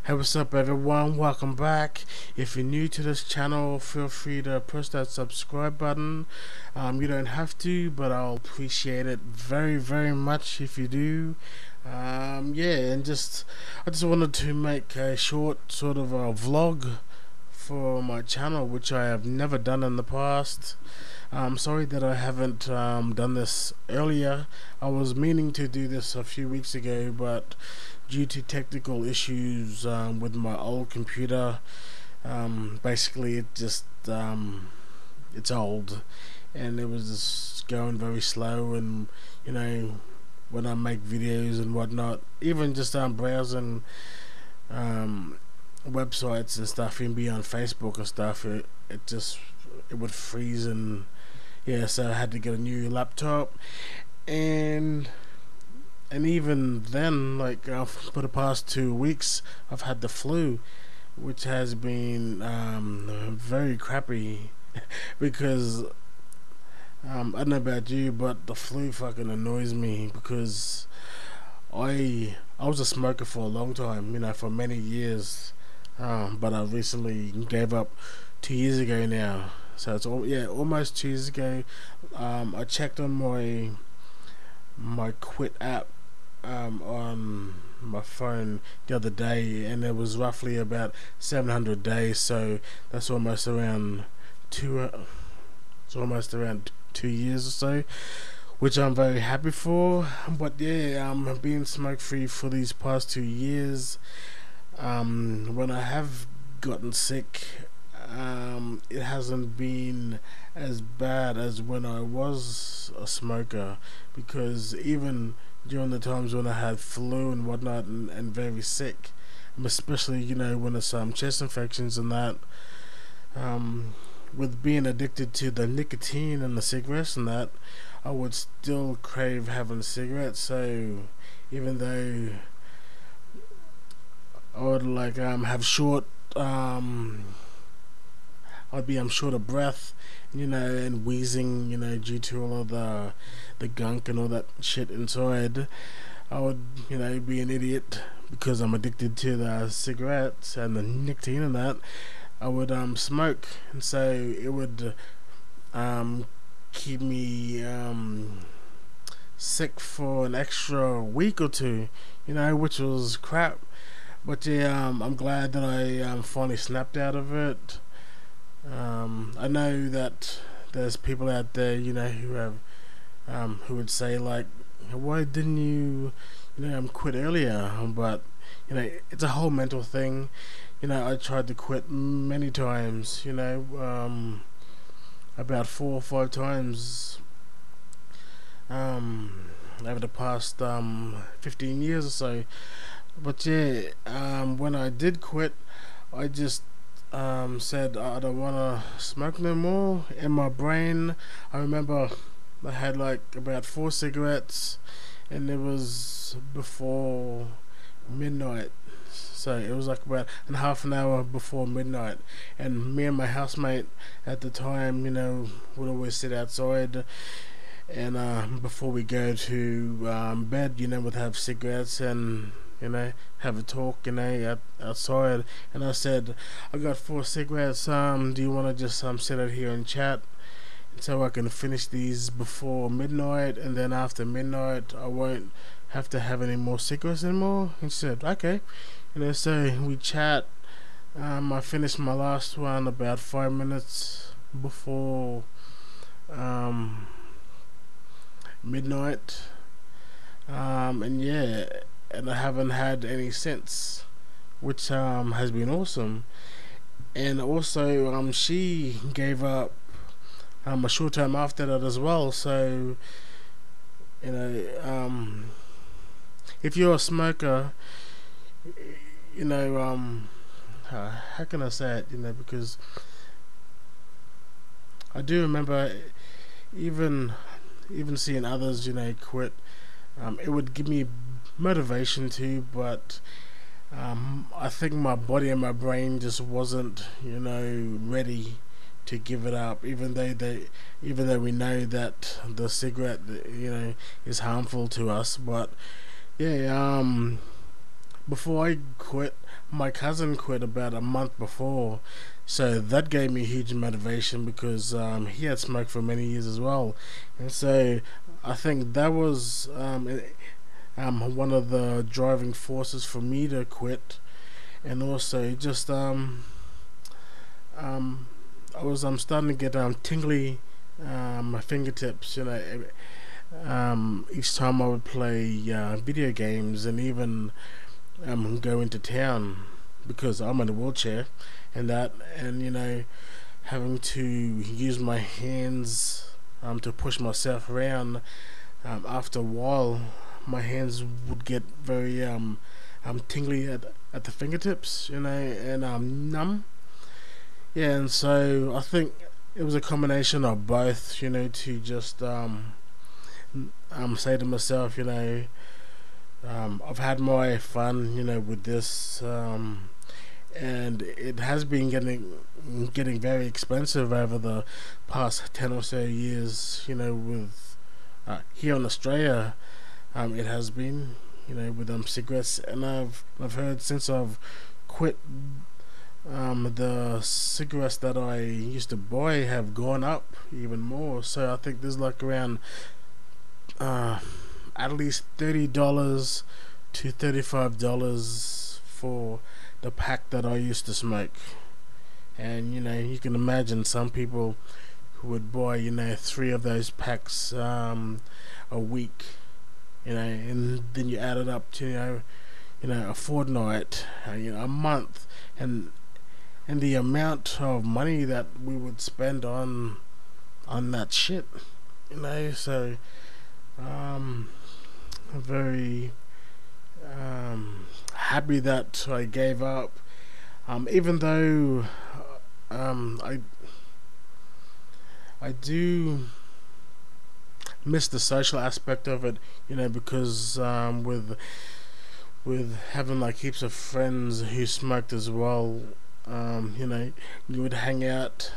Hey, what's up, everyone? Welcome back. If you're new to this channel, feel free to press that subscribe button. You don't have to, but I'll appreciate it very, very much if you do. Yeah, and I just wanted to make a short sort of a vlog for my channel, which I have never done in the past. I'm sorry that I haven't done this earlier. I was meaning to do this a few weeks ago, but due to technical issues with my old computer, basically it's old, and it was just going very slow. And you know, when I make videos and whatnot, even just browsing um, websites and stuff, even be on Facebook and stuff, it would freeze. And yeah, so I had to get a new laptop. And and even then, like for the past 2 weeks, I've had the flu, which has been very crappy because I don't know about you, but the flu fucking annoys me because I was a smoker for a long time, for many years, but I recently gave up 2 years ago now. So it's almost 2 years ago. I checked on my quit app on my phone the other day, and it was roughly about 700 days. So that's almost around two. It's almost around 2 years or so, which I'm very happy for. But yeah, I've been smoke free for these past 2 years. When I have gotten sick, it hasn't been as bad as when I was a smoker, because even during the times when I had flu and whatnot, and very sick, especially when it's chest infections and that, with being addicted to the nicotine and the cigarettes and that, I would still crave having cigarettes. So even though I would have short I'd be short of breath, and wheezing, due to all of the gunk and all that shit inside. I would, be an idiot because I'm addicted to the cigarettes and the nicotine and that. I would smoke, and so it would keep me sick for an extra week or two, which was crap. But yeah, I'm glad that I finally snapped out of it. I know that there's people out there, who would say like, why didn't you, quit earlier? But it's a whole mental thing. I tried to quit many times. About 4 or 5 times over the past 15 years or so. But yeah, when I did quit, I just said I don't want to smoke no more. In my brain, I remember I had like about 4 cigarettes, and it was before midnight. So it was like about a half an hour before midnight, and me and my housemate at the time, would always sit outside, and before we go to bed, would have cigarettes and have a talk, outside. And I said, I got 4 cigarettes. Do you want to just sit out here and chat, so I can finish these before midnight, and then after midnight, I won't have to have any more cigarettes anymore? And she said, okay. So we chat. I finished my last one about 5 minutes before midnight. And yeah, and I haven't had any since, which has been awesome. And also, she gave up a short time after that as well. So if you're a smoker, how can I say it? Because I do remember even seeing others, quit. It would give me motivation too, but I think my body and my brain just wasn't, ready to give it up. Even though we know that the cigarette, is harmful to us, but yeah, before I quit, my cousin quit about a month before, so that gave me huge motivation because he had smoked for many years as well, and so I think that was one of the driving forces for me to quit, and also just um, I was starting to get tingly my fingertips, each time I would play video games and even go into town because I'm in a wheelchair and that, and having to use my hands to push myself around. After a while, my hands would get very tingly at the fingertips, and numb. Yeah, and so I think it was a combination of both, to just say to myself, I've had my fun, with this, and it has been getting very expensive over the past 10 or so years. With here in Australia, it has been, with cigarettes, and I've heard since I've quit, the cigarettes that I used to buy have gone up even more. So I think there's like around uh, at least $30 to $35 for the pack that I used to smoke. And you can imagine some people who would buy three of those packs a week, and then you add it up to a fortnight, a month, and the amount of money that we would spend on that shit, so I'm very happy that I gave up, even though I do miss the social aspect of it, because with having like heaps of friends who smoked as well, you would hang out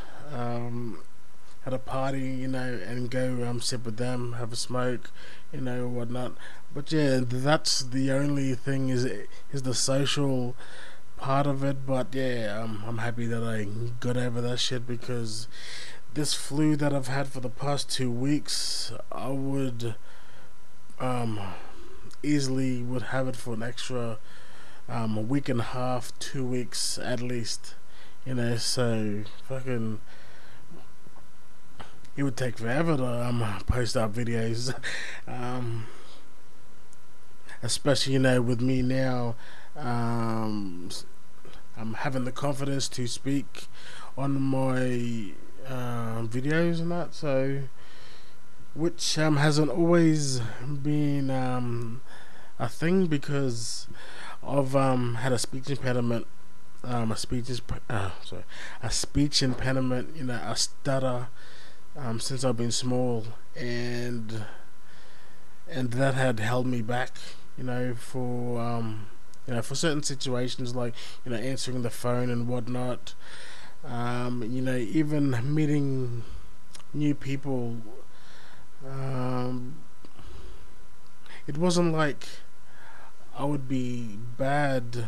at a party, and go sit with them, have a smoke, or whatnot. But yeah, that's the only thing is the social part of it. But yeah, I'm happy that I got over that shit because this flu that I've had for the past 2 weeks, I would um easily would have it for an extra a week and a half, 2 weeks at least. So fucking it would take forever to post up videos. um, Especially with me now, I'm having the confidence to speak on my videos and that. So which hasn't always been a thing because I've had a speech impediment, a speech impediment, a stutter, since I've been small, and that had held me back, for certain situations like answering the phone and whatnot. Even meeting new people. Um, it wasn't like I would be bad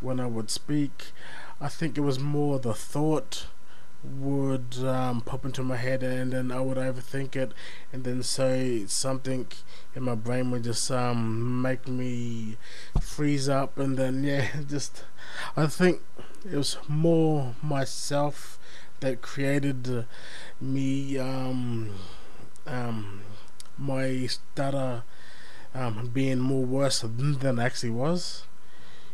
when I would speak. I think it was more the thought would pop into my head, and then I would overthink it, and then say something in my brain would just make me freeze up, and then yeah, just I think it was more myself that created me my stutter being more worse than it actually was.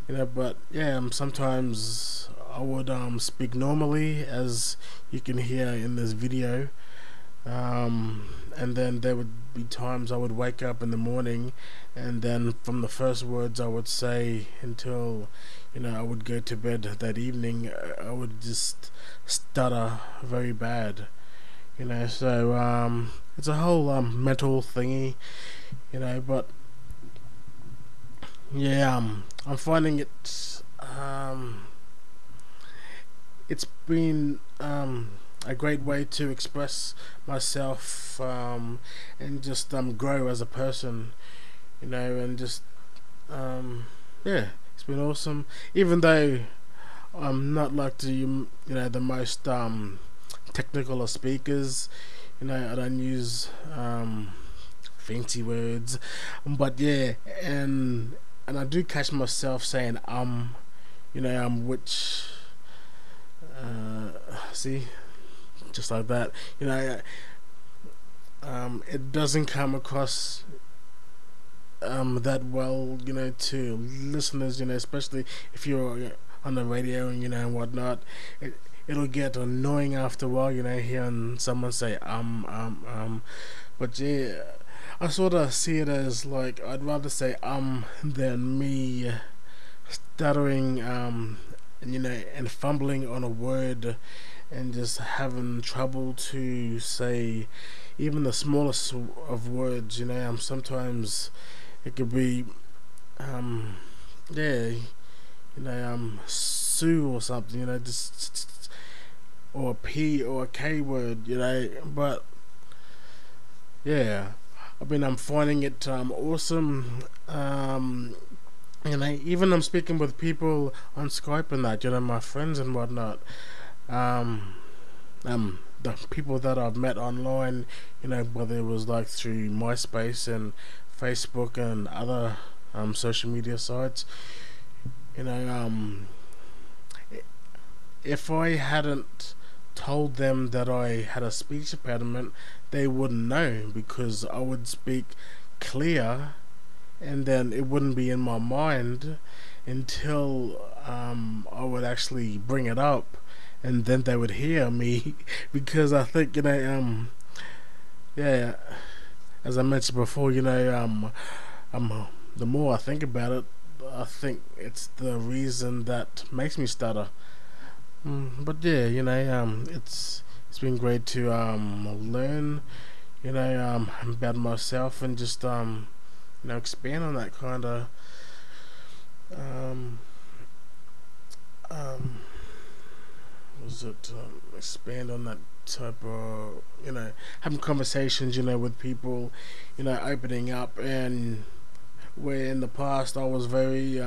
But yeah, sometimes I would speak normally, as you can hear in this video, and then there would be times I would wake up in the morning, and then from the first words I would say until I would go to bed that evening, I would just stutter very bad. So it's a whole mental thingy, but yeah, I'm finding it's been a great way to express myself, and just grow as a person, and just yeah, it's been awesome. Even though I'm not like the most technical of speakers. I don't use fancy words, but yeah, and and I do catch myself saying which see, just like that. It doesn't come across that well, to listeners, especially if you're on the radio and whatnot. It'll get annoying after a while, hearing someone say but yeah, I sort of see it as like I'd rather say than me stuttering and fumbling on a word and just having trouble to say even the smallest of words. Sometimes it could be um yeah Sue or something, just or a P or a K word, but yeah, I'm finding it awesome. Even I'm speaking with people on Skype and that, my friends and whatnot. Um, the people that I've met online, whether it was like through MySpace and Facebook and other social media sites, you know, um, if I hadn't told them that I had a speech impediment, they wouldn't know because I would speak clear and then it wouldn't be in my mind until I would actually bring it up and then they would hear me because I think yeah, as I mentioned before, the more I think about it, I think it's the reason that makes me stutter. But yeah, it's been great to learn, about myself and just expand on that kind of um um was it expand on that type of having conversations with people, opening up, and where in the past I was very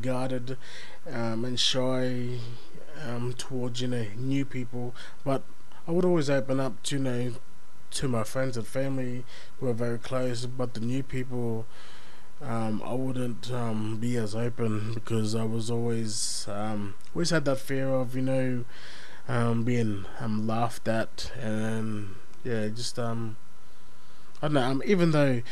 guarded and shy towards new people, but I would always open up to to my friends and family who are very close, but the new people I wouldn't be as open because I was always had that fear of being laughed at, and yeah, just I don't know, even though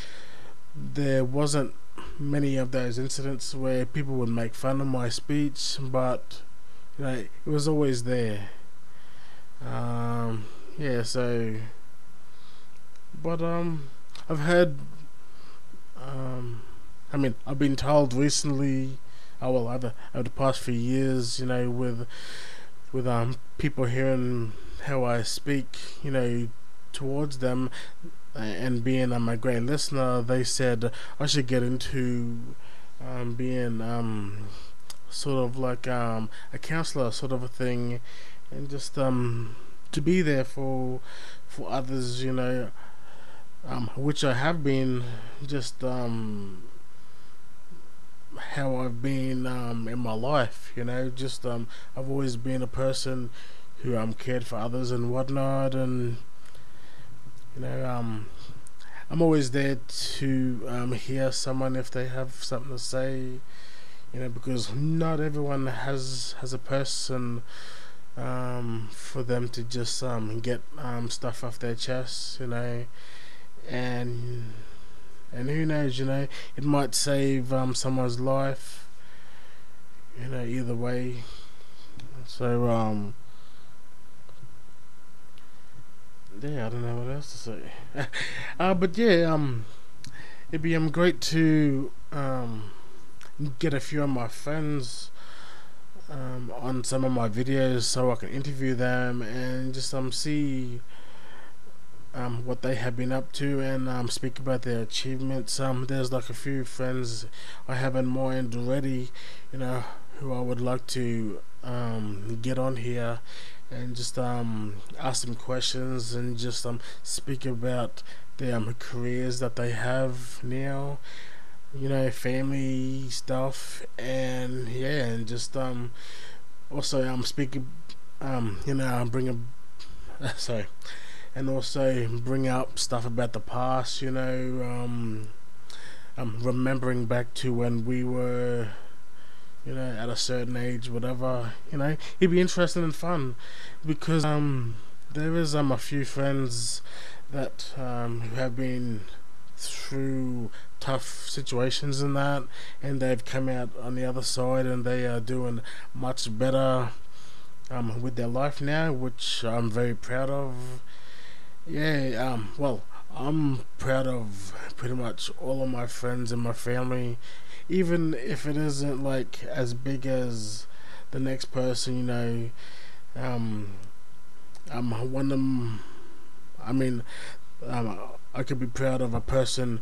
there wasn't many of those incidents where people would make fun of my speech, but it was always there. Yeah, so but I've heard I've been told recently, over the past few years, with people hearing how I speak, towards them, and being a great listener, they said I should get into being sort of like a counselor, sort of a thing, and just to be there for others, which I have been, just how I've been in my life, just I've always been a person who cared for others and whatnot, and you know um I'm always there to hear someone if they have something to say, because not everyone has a person for them to just get stuff off their chest, and who knows, it might save someone's life, either way. So yeah, I don't know what else to say. But yeah, it'd be great to get a few of my friends on some of my videos so I can interview them and just see what they have been up to, and speak about their achievements. There's like a few friends I have in mind already, who I would like to get on here and just ask them questions and just speak about their careers that they have now. family stuff, and yeah, and just also speaking, bring a sorry, and also bring up stuff about the past. Remembering back to when we were, at a certain age, whatever. It'd be interesting and fun because there is a few friends that who have been through tough situations and that, and they've come out on the other side, and they are doing much better with their life now, which I'm very proud of. Yeah, well, I'm proud of pretty much all of my friends and my family, even if it isn't like as big as the next person. Um, I'm one of them. I mean, um, I could be proud of a person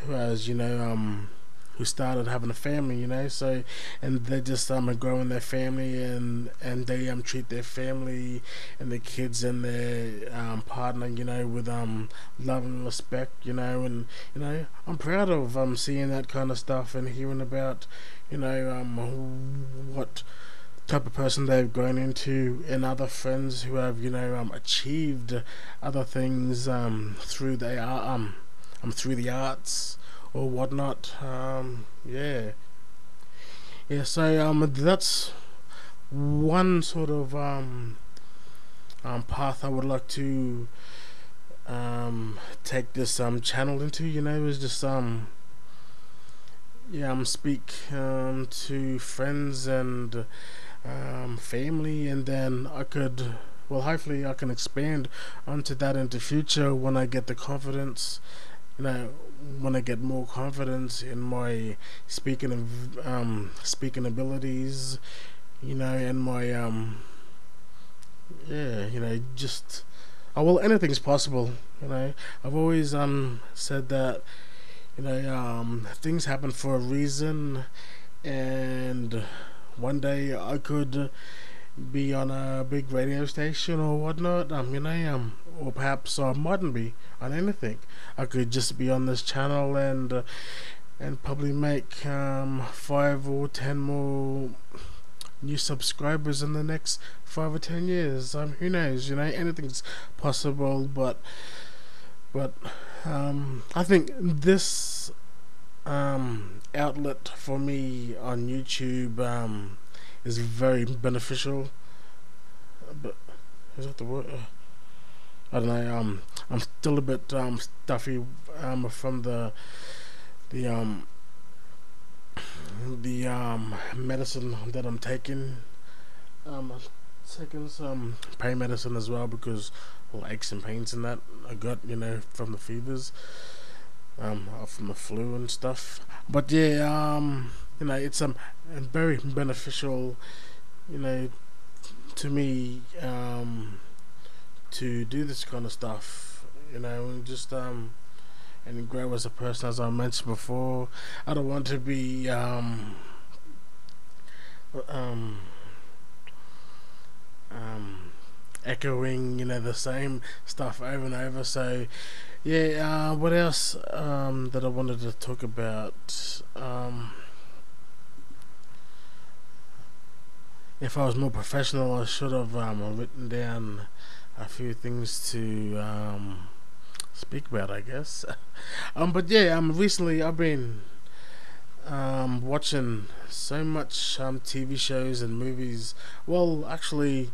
who has, who started having a family, so, and they just are growing their family, and they treat their family and their kids and their partner, with love and respect, and I'm proud of seeing that kind of stuff and hearing about, what type of person they've grown into, and other friends who have achieved other things through the arts or whatnot. Yeah, yeah. So that's one sort of path I would like to take this channel into. Is just yeah, speak to friends and family, and then I could, well, hopefully I can expand onto that into future when I get the confidence, you know when I get more confidence in my speaking abilities, and my yeah, just, oh, well, anything's possible. I've always said that, things happen for a reason, and one day I could be on a big radio station or whatnot, or perhaps I mightn't be on anything. I could just be on this channel and probably make 5 or 10 more new subscribers in the next 5 or 10 years. Who knows? Anything's possible, but I think this outlet for me on YouTube is very beneficial. But is that the word? I don't know. I'm still a bit stuffy from the medicine that I'm taking. I'm taking some pain medicine as well because all aches and pains and that I got, from the fevers, from the flu and stuff. But yeah, it's very beneficial, you know, to me, to do this kind of stuff, and just and grow as a person, as I mentioned before. I don't want to be um, um, echoing, the same stuff over and over. So, yeah. What else that I wanted to talk about? If I was more professional, I should have written down a few things to speak about, I guess. But yeah, recently I've been watching so much TV shows and movies. Well, actually,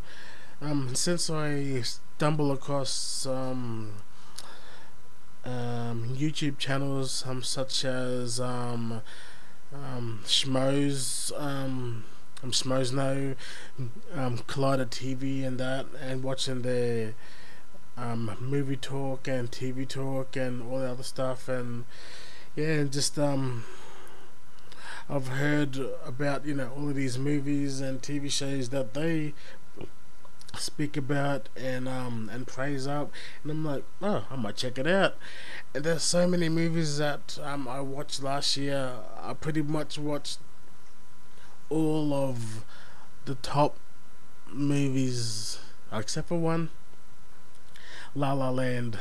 since I stumbled across YouTube channels such as Schmoes, Schmoes Know, Collider TV, and that, and watching their movie talk and TV talk and all the other stuff, and yeah, just I've heard about all of these movies and TV shows that they speak about and praise up, and I'm like, oh, I might check it out. And there's so many movies that I watched last year. I pretty much watched all of the top movies except for one, La La Land.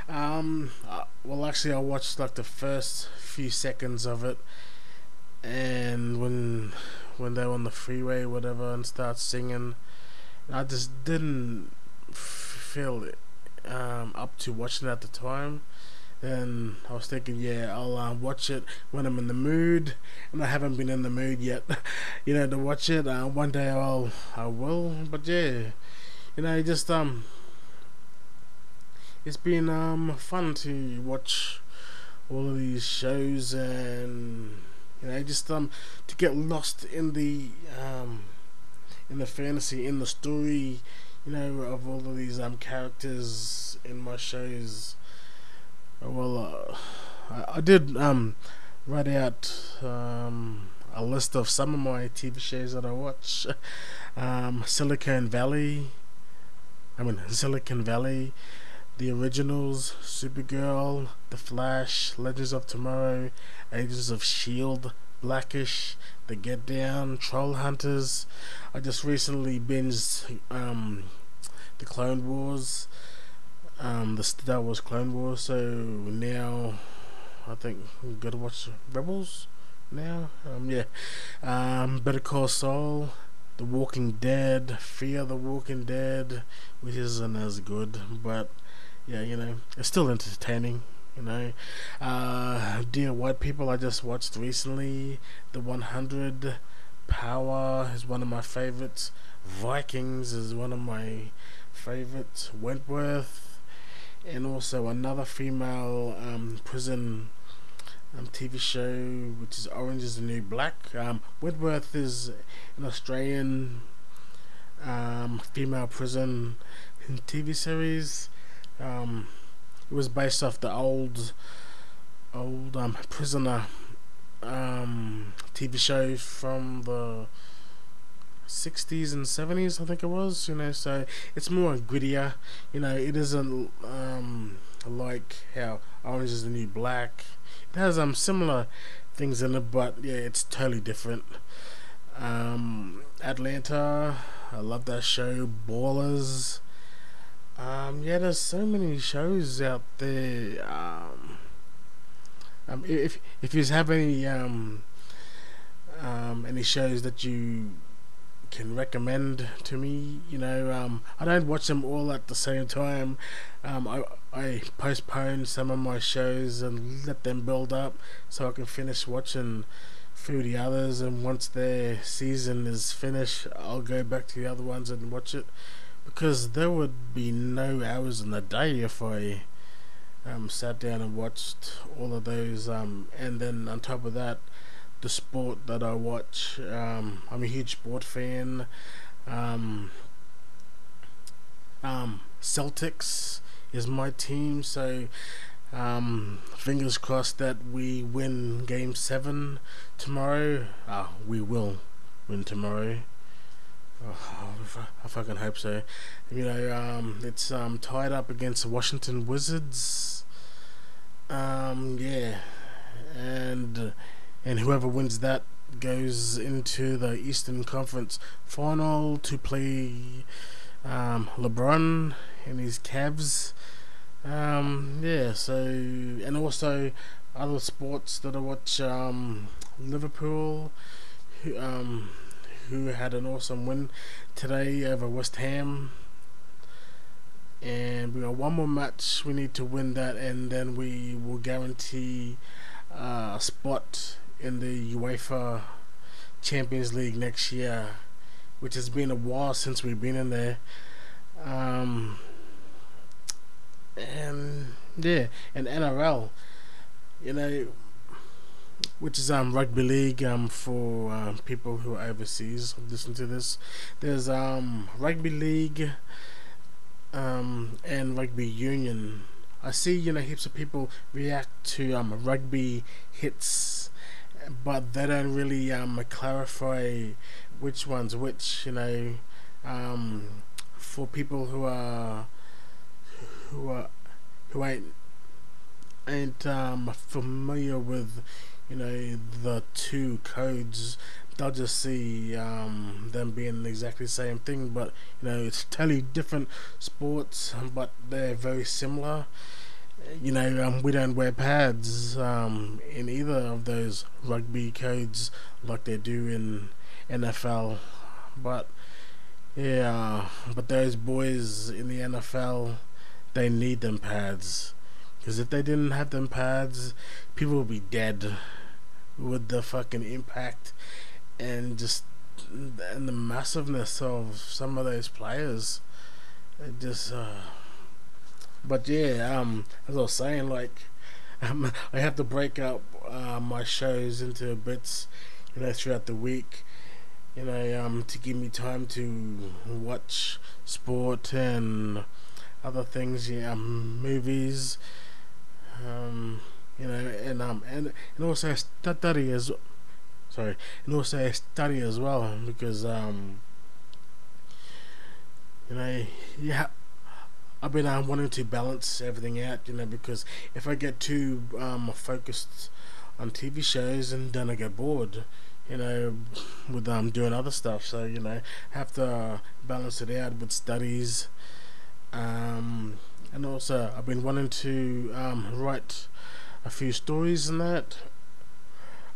Well, actually, I watched like the first few seconds of it, and when they were on the freeway, whatever, and start singing, I just didn't feel up to watching it at the time. Then I was thinking, yeah, I'll watch it when I'm in the mood, and I haven't been in the mood yet, to watch it. One day I will, but yeah, just it's been fun to watch all of these shows, and just to get lost in the fantasy, in the story, of all of these characters in my shows. Well, I did write out a list of some of my TV shows that I watch. Silicon Valley. Silicon Valley, the originals, Supergirl, The Flash, Legends of Tomorrow, Agents of Shield, Blackish, The Get Down, Troll Hunters. I just recently binged the Clone Wars, the Star Wars Clone Wars. So now I think we got to watch Rebels now. Yeah. Better Call Saul, The Walking Dead, Fear the Walking Dead, which isn't as good, but yeah, it's still entertaining. Dear White People, I just watched recently. The 100, Power is one of my favorites. Vikings is one of my favorites. Wentworth, and also another female prison TV show, which is Orange is the New Black. Wentworth is an Australian female prison TV series. It was based off the old prisoner TV show from the 60s and 70s, I think it was. So it's more grittier. It isn't like how Orange is the New Black. It has similar things in it, but yeah, it's totally different. Atlanta, I love that show. Ballers. Yeah, there's so many shows out there. If you have any shows that you can recommend to me, I don't watch them all at the same time. I postpone some of my shows and let them build up so I can finish watching through the others, and once their season is finished, I'll go back to the other ones and watch it, because there would be no hours in the day if I sat down and watched all of those, and then on top of that, the sport that I watch. I'm a huge sport fan. Um, Celtics is my team, so fingers crossed that we win Game 7 tomorrow. We will win tomorrow. Oh, I fucking hope so. It's tied up against the Washington Wizards. Yeah, and whoever wins that goes into the Eastern Conference Final to play LeBron and his Cavs. Yeah, so, and also other sports that I watch. Liverpool, who had an awesome win today over West Ham. And we got one more match. We need to win that, and then we will guarantee a spot in the UEFA Champions League next year, which has been a while since we've been in there. And yeah, and NRL, which is rugby league, for people who are overseas listen to this. There's rugby league and rugby union. I see heaps of people react to rugby hits, but they don't really clarify which one's which. For people who who ain't familiar with the two codes, they'll just see them being exactly the same thing, but it's totally different sports, but they're very similar. We don't wear pads in either of those rugby codes like they do in NFL. But yeah, but those boys in the NFL, they need them pads. Because if they didn't have them pads, people would be dead with the fucking impact and just and the massiveness of some of those players. It just, but yeah, as I was saying, like, I have to break up my shows into bits, throughout the week, to give me time to watch sport and other things, yeah, movies, and also study as sorry, and also study as well because you know, yeah, I've been wanting to balance everything out, because if I get too focused on TV shows, and then I get bored, you know, with doing other stuff. So have to balance it out with studies. And also, I've been wanting to write a few stories and that.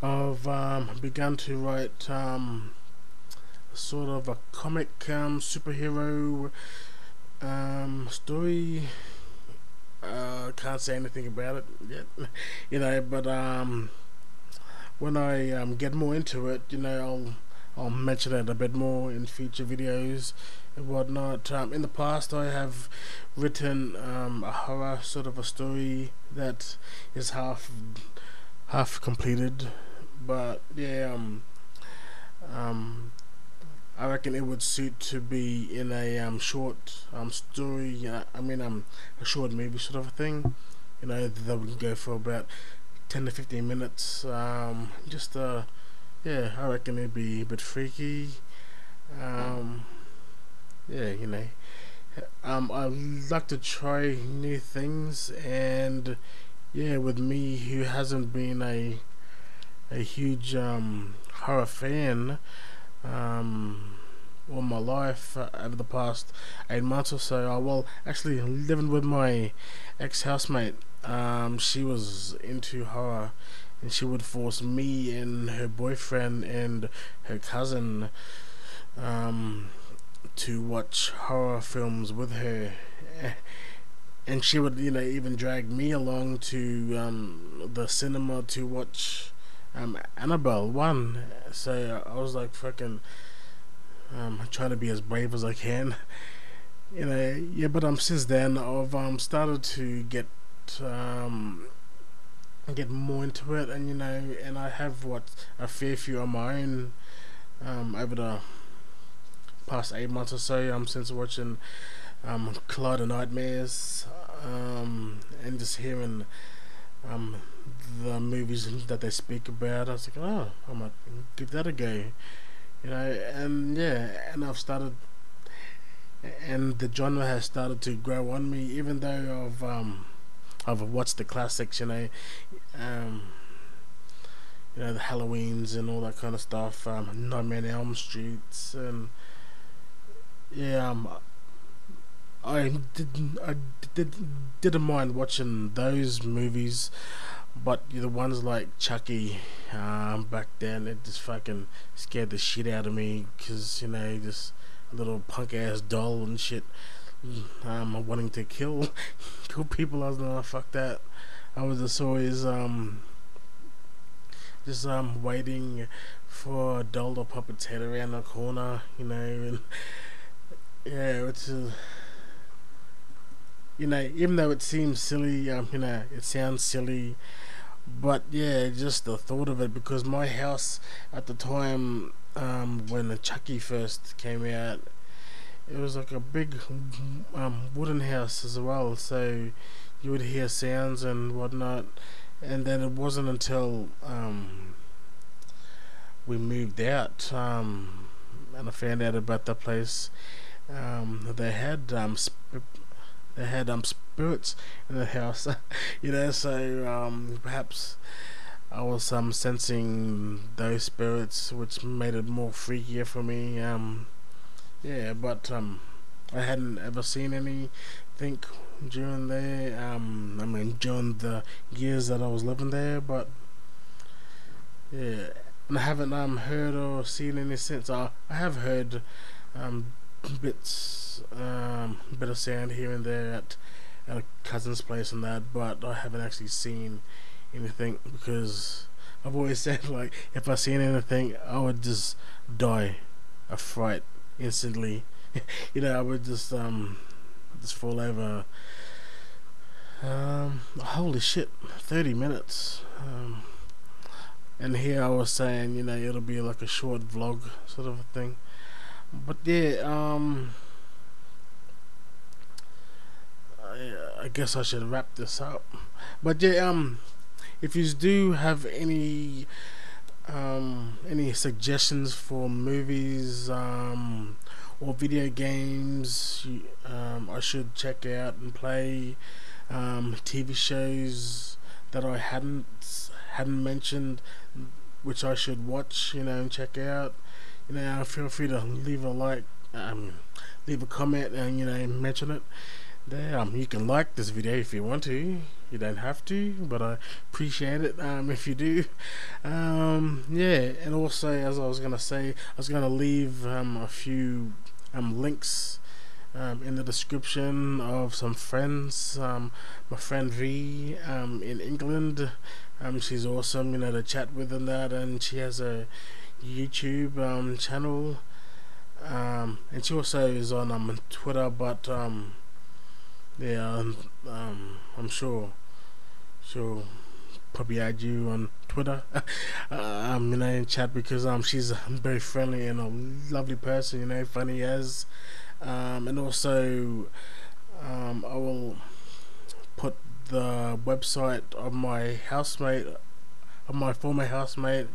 I've begun to write sort of a comic superhero story. Can't say anything about it yet, but when I get more into it, I'll mention it a bit more in future videos and whatnot. In the past, I have written a horror sort of a story that is half completed, but yeah, I reckon it would suit to be in a short story. A short movie sort of a thing. That would go for about 10 to 15 minutes. Just yeah, I reckon it'd be a bit freaky. Um, yeah, I like to try new things, and yeah, with me who hasn't been a huge horror fan um, all my life over the past 8 months or so. Well, actually, living with my ex housemate, she was into horror, and she would force me and her boyfriend and her cousin um, to watch horror films with her. And she would, even drag me along to the cinema to watch Annabelle 1. So I was like fucking trying to be as brave as I can. Yeah, but since then I've started to um, get more into it, and and I have what a fair few on my own over the past 8 months or so. Since watching Cloud of Nightmares, and just hearing um, the movies that they speak about. I was like, oh, I might give that a go, and yeah, and the genre has started to grow on me, even though I've watched the classics, um, the Halloweens and all that kind of stuff, Nightmare on Elm Streets, and yeah, I did didn't mind watching those movies, but the ones like Chucky, back then, it just fucking scared the shit out of me, because just a little punk ass doll and shit, wanting to kill people. I was like, oh, fuck that. I was just always just waiting for a doll to pop its head around the corner, and yeah, which is, even though it seems silly, it sounds silly, but yeah, just the thought of it, because my house at the time, when the Chucky first came out, it was like a big wooden house as well, so you would hear sounds and whatnot, and then it wasn't until we moved out, and I found out about the place. They had spirits in the house, so perhaps I was sensing those spirits, which made it more freakier for me. Yeah, but I hadn't ever seen anything during there. I mean, during the years that I was living there, but yeah, and I haven't heard or seen any since. I have heard um bit of sound here and there at a cousin's place and that, but I haven't actually seen anything because I've always said like if I seen anything, I would just die of fright instantly. I would just fall over. Holy shit, 30 minutes. And here I was saying, it'll be like a short vlog sort of a thing. But yeah, I guess I should wrap this up. But yeah, if you do have any suggestions for movies or video games I should check out and play, TV shows that I hadn't mentioned, which I should watch, and check out, feel free to leave a like, leave a comment, and mention it there. You can like this video if you want to. You don't have to, but I appreciate it if you do. Yeah, and also, as I was gonna say, I was gonna leave a few links in the description of some friends. My friend V in England, she's awesome, to chat with and that, and she has a YouTube channel, and she also is on Twitter, but yeah, I'm sure she'll probably add you on Twitter, in chat, because she's very friendly and a lovely person, funny as, and also I will put the website of my housemate, of my former housemate,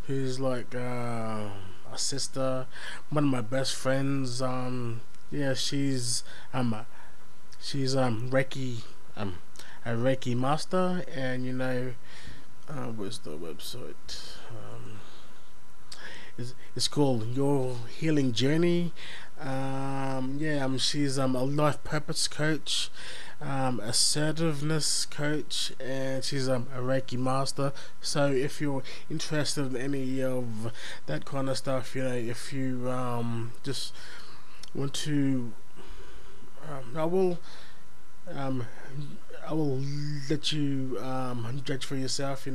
who's like a sister, one of my best friends. Yeah, she's Reiki, a Reiki master, and where's the website? It's called Your Healing Journey. Yeah, she's a life purpose coach, assertiveness coach, and she's a Reiki master. So if you're interested in any of that kind of stuff, if you just want to, I will let you judge for yourself,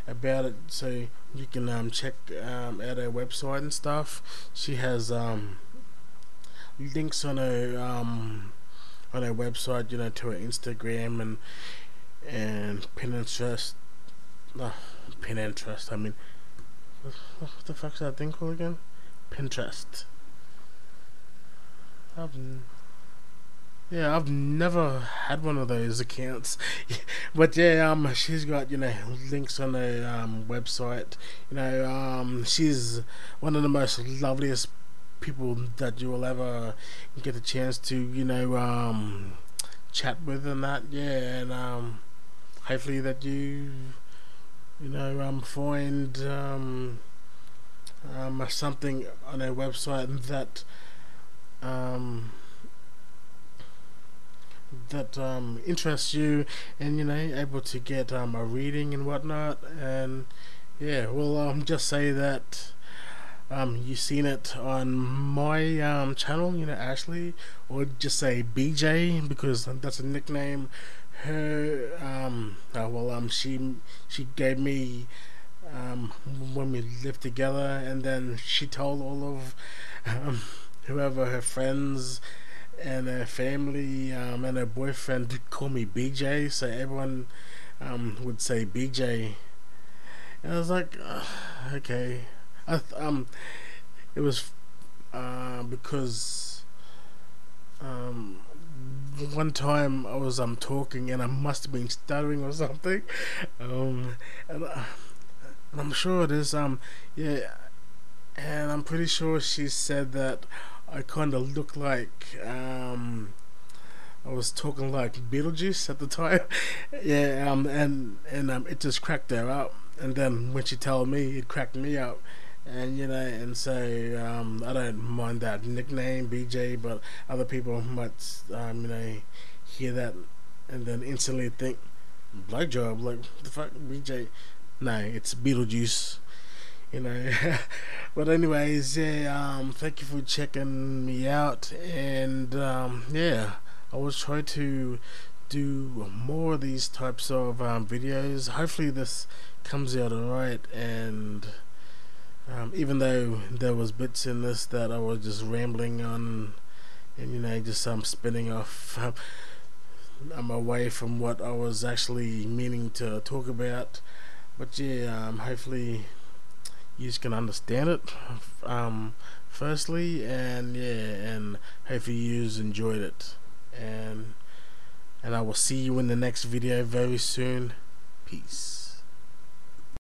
about it, so you can check out her website and stuff. She has links on her website, to her Instagram and Pinterest. Pinterest. I mean, what the fuck's that thing called again? Pinterest. Yeah, I've never had one of those accounts, but yeah, she's got links on her website. She's one of the most loveliest people that you will ever get a chance to chat with and that. Yeah, and hopefully that you find something on her website that interests you, and able to get a reading and whatnot. And yeah, well, just say that you seen it on my channel, Ashley, or just say BJ, because that's a nickname she gave me when we lived together, and then she told all of whoever her friends and her family and her boyfriend to call me BJ, so everyone would say BJ. And I was like, okay. It was because one time I was talking and I must have been stuttering or something, and I'm sure it is yeah, and I'm pretty sure she said that I kind of look like I was talking like Beetlejuice at the time. Yeah, and it just cracked her up, And then when she told me, it cracked me up. And and so I don't mind that nickname BJ, but other people might hear that and then instantly think blowjob, like what the fuck BJ. No, it's Beetlejuice. you know. But anyways, yeah, thank you for checking me out, and yeah, I will try to do more of these types of videos. Hopefully this comes out alright, and even though there was bits in this that I was just rambling on, and just spinning off I'm away from what I was actually meaning to talk about. But yeah, hopefully you just can understand it, firstly, and yeah, and hopefully you enjoyed it, and I will see you in the next video very soon. Peace.